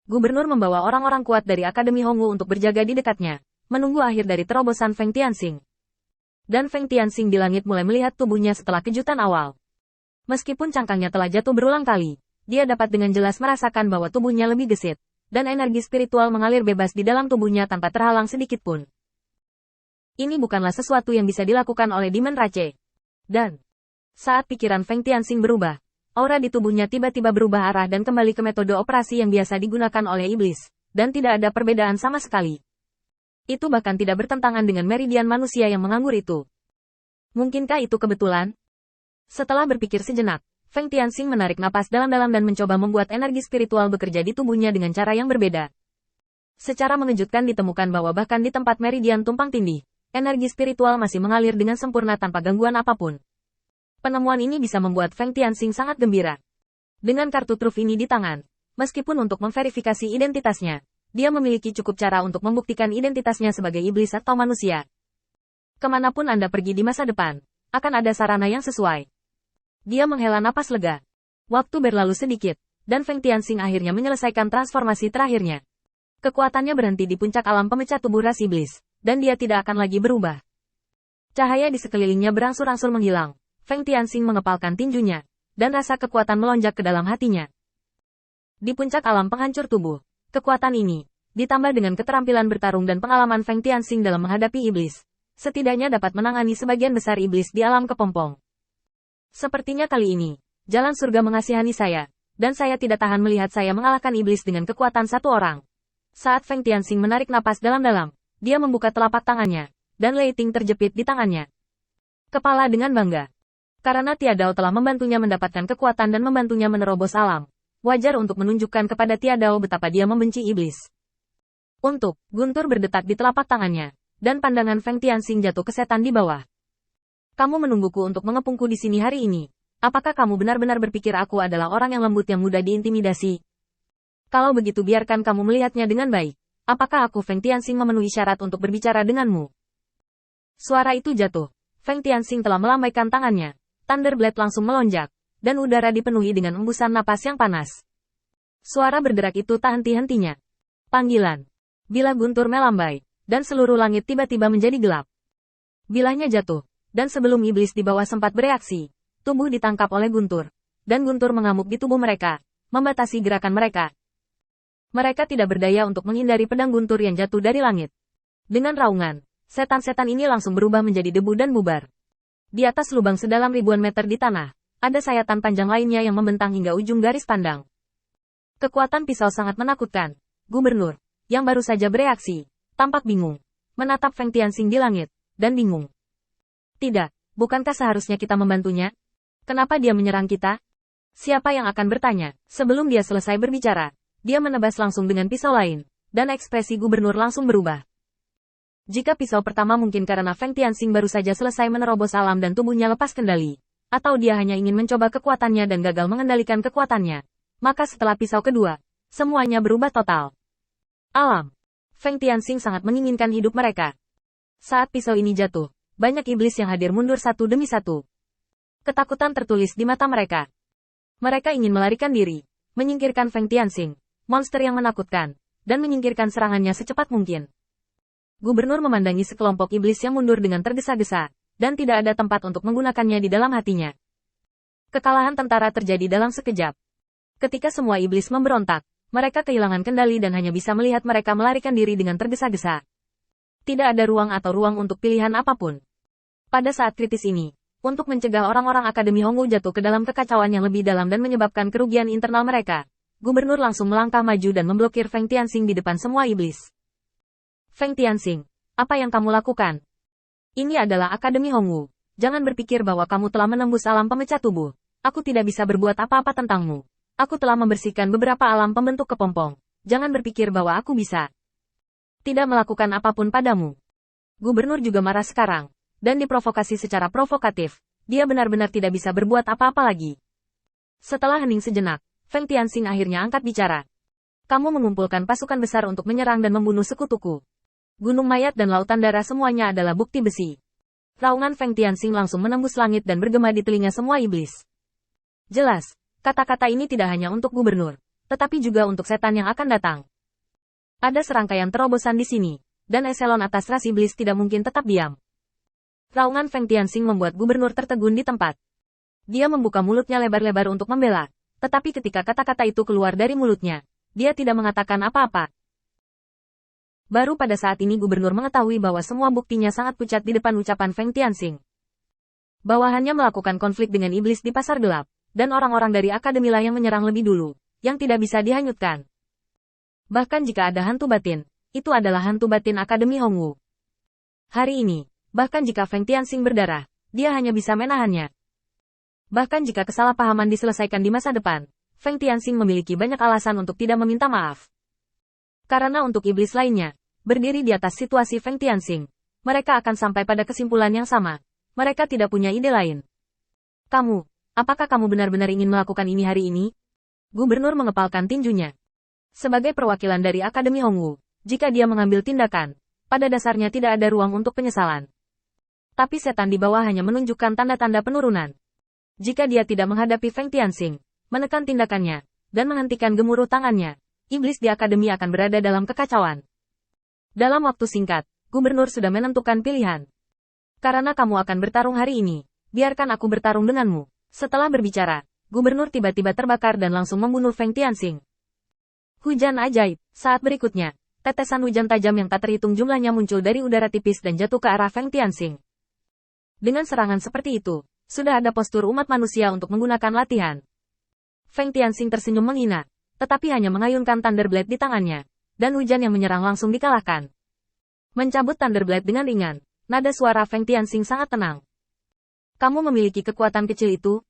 Gubernur membawa orang-orang kuat dari Akademi Hongwu untuk berjaga di dekatnya, menunggu akhir dari terobosan Feng Tianxing. Dan Feng Tianxing di langit mulai melihat tubuhnya setelah kejutan awal. Meskipun cangkangnya telah jatuh berulang kali, dia dapat dengan jelas merasakan bahwa tubuhnya lebih gesit, dan energi spiritual mengalir bebas di dalam tubuhnya tanpa terhalang sedikit pun. Ini bukanlah sesuatu yang bisa dilakukan oleh Demon Rache. Dan saat pikiran Feng Tianxing berubah, aura di tubuhnya tiba-tiba berubah arah dan kembali ke metode operasi yang biasa digunakan oleh iblis, dan tidak ada perbedaan sama sekali. Itu bahkan tidak bertentangan dengan meridian manusia yang menganggur itu. Mungkinkah itu kebetulan? Setelah berpikir sejenak, Feng Tianxing menarik napas dalam-dalam dan mencoba membuat energi spiritual bekerja di tubuhnya dengan cara yang berbeda. Secara mengejutkan ditemukan bahwa bahkan di tempat meridian tumpang tindih, energi spiritual masih mengalir dengan sempurna tanpa gangguan apapun. Penemuan ini bisa membuat Feng Tianxing sangat gembira. Dengan kartu truf ini di tangan, meskipun untuk memverifikasi identitasnya, dia memiliki cukup cara untuk membuktikan identitasnya sebagai iblis atau manusia. Kemanapun Anda pergi di masa depan, akan ada sarana yang sesuai. Dia menghela napas lega. Waktu berlalu sedikit, dan Feng Tianxing akhirnya menyelesaikan transformasi terakhirnya. Kekuatannya berhenti di puncak alam pemecah tubuh ras iblis, dan dia tidak akan lagi berubah. Cahaya di sekelilingnya berangsur-angsur menghilang. Feng Tianxing mengepalkan tinjunya, dan rasa kekuatan melonjak ke dalam hatinya. Di puncak alam penghancur tubuh, kekuatan ini, ditambah dengan keterampilan bertarung dan pengalaman Feng Tianxing dalam menghadapi iblis, setidaknya dapat menangani sebagian besar iblis di alam kepompong. Sepertinya kali ini, jalan surga mengasihani saya, dan saya tidak tahan melihat saya mengalahkan iblis dengan kekuatan satu orang. Saat Feng Tianxing menarik napas dalam-dalam, dia membuka telapak tangannya, dan Lei Ting terjepit di tangannya. Kepala dengan bangga. Karena Tiadao telah membantunya mendapatkan kekuatan dan membantunya menerobos alam, wajar untuk menunjukkan kepada Tiadao betapa dia membenci iblis. Guntur berdetak di telapak tangannya, dan pandangan Feng Tianxing jatuh ke setan di bawah. Kamu menungguku untuk mengepungku di sini hari ini. Apakah kamu benar-benar berpikir aku adalah orang yang lembut yang mudah diintimidasi? Kalau begitu biarkan kamu melihatnya dengan baik. Apakah aku Feng Tianxing memenuhi syarat untuk berbicara denganmu? Suara itu jatuh. Feng Tianxing telah melambaikan tangannya. Thunderblade langsung melonjak, dan udara dipenuhi dengan embusan napas yang panas. Suara berderak itu tak henti-hentinya. Panggilan. Bilah guntur melambai, dan seluruh langit tiba-tiba menjadi gelap. Bilahnya jatuh, dan sebelum iblis di bawah sempat bereaksi, tubuh ditangkap oleh guntur, dan guntur mengamuk di tubuh mereka, membatasi gerakan mereka. Mereka tidak berdaya untuk menghindari pedang guntur yang jatuh dari langit. Dengan raungan, setan-setan ini langsung berubah menjadi debu dan bubar. Di atas lubang sedalam ribuan meter di tanah, ada sayatan panjang lainnya yang membentang hingga ujung garis pandang. Kekuatan pisau sangat menakutkan. Gubernur, yang baru saja bereaksi, tampak bingung, menatap Feng Tianxing di langit, dan bingung. Tidak, bukankah seharusnya kita membantunya? Kenapa dia menyerang kita? Siapa yang akan bertanya? Sebelum dia selesai berbicara, dia menebas langsung dengan pisau lain, dan ekspresi gubernur langsung berubah. Jika pisau pertama mungkin karena Feng Tianxing baru saja selesai menerobos alam dan tubuhnya lepas kendali, atau dia hanya ingin mencoba kekuatannya dan gagal mengendalikan kekuatannya, maka setelah pisau kedua, semuanya berubah total. Alam. Feng Tianxing sangat menginginkan hidup mereka. Saat pisau ini jatuh, banyak iblis yang hadir mundur satu demi satu. Ketakutan tertulis di mata mereka. Mereka ingin melarikan diri, menyingkirkan Feng Tianxing, monster yang menakutkan, dan menyingkirkan serangannya secepat mungkin. Gubernur memandangi sekelompok iblis yang mundur dengan tergesa-gesa, dan tidak ada tempat untuk menggunakannya di dalam hatinya. Kekalahan tentara terjadi dalam sekejap. Ketika semua iblis memberontak, mereka kehilangan kendali dan hanya bisa melihat mereka melarikan diri dengan tergesa-gesa. Tidak ada ruang atau ruang untuk pilihan apapun. Pada saat kritis ini, untuk mencegah orang-orang Akademi Hongwu jatuh ke dalam kekacauan yang lebih dalam dan menyebabkan kerugian internal mereka, Gubernur langsung melangkah maju dan memblokir Feng Tianxing di depan semua iblis. Feng Tianxing, apa yang kamu lakukan? Ini adalah Akademi Hongwu. Jangan berpikir bahwa kamu telah menembus alam pemecah tubuh. Aku tidak bisa berbuat apa-apa tentangmu. Aku telah membersihkan beberapa alam pembentuk kepompong. Jangan berpikir bahwa aku bisa tidak melakukan apapun padamu. Gubernur juga marah sekarang, dan diprovokasi secara provokatif. Dia benar-benar tidak bisa berbuat apa-apa lagi. Setelah hening sejenak, Feng Tianxing akhirnya angkat bicara. Kamu mengumpulkan pasukan besar untuk menyerang dan membunuh sekutuku. Gunung mayat dan lautan darah semuanya adalah bukti besi. Raungan Feng Tianxing langsung menembus langit dan bergema di telinga semua iblis. Jelas, kata-kata ini tidak hanya untuk gubernur, tetapi juga untuk setan yang akan datang. Ada serangkaian terobosan di sini, dan eselon atas ras iblis tidak mungkin tetap diam. Raungan Feng Tianxing membuat gubernur tertegun di tempat. Dia membuka mulutnya lebar-lebar untuk membela, tetapi ketika kata-kata itu keluar dari mulutnya, dia tidak mengatakan apa-apa. Baru pada saat ini gubernur mengetahui bahwa semua buktinya sangat pucat di depan ucapan Feng Tianxing. Bawahannya melakukan konflik dengan iblis di pasar gelap, dan orang-orang dari akademi lah yang menyerang lebih dulu, yang tidak bisa dihanyutkan. Bahkan jika ada hantu batin, itu adalah hantu batin Akademi Hongwu. Hari ini, bahkan jika Feng Tianxing berdarah, dia hanya bisa menahannya. Bahkan jika kesalahpahaman diselesaikan di masa depan, Feng Tianxing memiliki banyak alasan untuk tidak meminta maaf. Karena untuk iblis lainnya, berdiri di atas situasi Feng Tianxing, mereka akan sampai pada kesimpulan yang sama. Mereka tidak punya ide lain. Kamu, apakah kamu benar-benar ingin melakukan ini hari ini? Gubernur mengepalkan tinjunya. Sebagai perwakilan dari Akademi Hongwu, jika dia mengambil tindakan, pada dasarnya tidak ada ruang untuk penyesalan. Tapi setan di bawah hanya menunjukkan tanda-tanda penurunan. Jika dia tidak menghadapi Feng Tianxing, menekan tindakannya, dan menghentikan gemuruh tangannya, iblis di akademi akan berada dalam kekacauan. Dalam waktu singkat, gubernur sudah menentukan pilihan. Karena kamu akan bertarung hari ini, biarkan aku bertarung denganmu. Setelah berbicara, gubernur tiba-tiba terbakar dan langsung membunuh Feng Tianxing. Hujan ajaib. Saat berikutnya, tetesan hujan tajam yang tak terhitung jumlahnya muncul dari udara tipis dan jatuh ke arah Feng Tianxing. Dengan serangan seperti itu, sudah ada postur umat manusia untuk menggunakan latihan. Feng Tianxing tersenyum menghina, tetapi hanya mengayunkan Thunderblade di tangannya, dan hujan yang menyerang langsung dikalahkan. Mencabut Thunderblade dengan ringan, nada suara Feng Tianxing sangat tenang. Kamu memiliki kekuatan kecil itu,